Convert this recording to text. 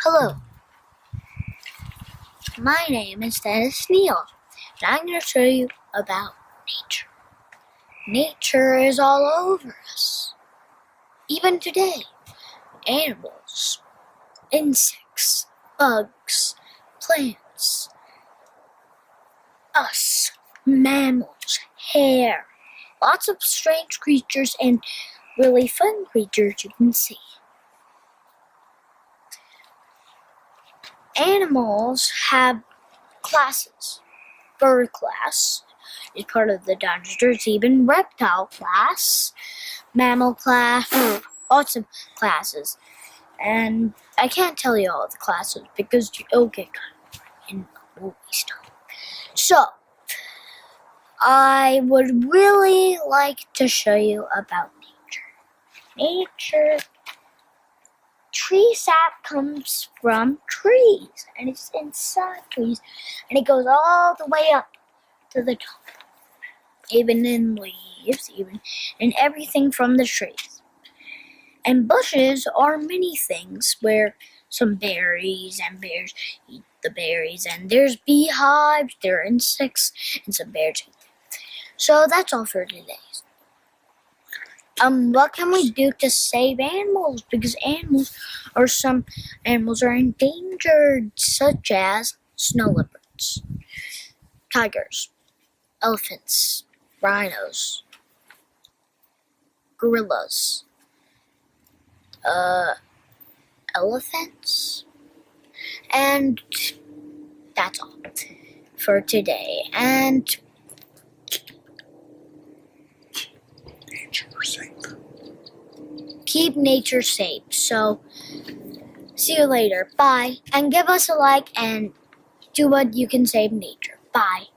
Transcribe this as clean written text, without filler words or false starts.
Hello, my name is Dennis Neal, and I'm going to show you about nature. Nature is all over us. Even today, animals, insects, bugs, plants, us, mammals, hair, lots of strange creatures and really fun creatures you can see. Animals have classes. Bird class is part of the dinosaurs, even reptile class, mammal class, lots of classes. And I can't tell you all the classes because you'll get caught in the movie stuff. So, I would really like to show you about nature. Tree sap comes from trees, and it's inside trees, and it goes all the way up to the top, even in leaves, even in everything from the trees. And bushes are many things, where some berries, and bears eat the berries, and there's beehives, there are insects, and some bears eat them. So that's all for today. What can we do to save animals? Because some animals are endangered, such as snow leopards, tigers, elephants, rhinos, gorillas, elephants, and that's all for today. And keep nature safe. So, see you later. Bye. And give us a like and do what you can save nature. Bye.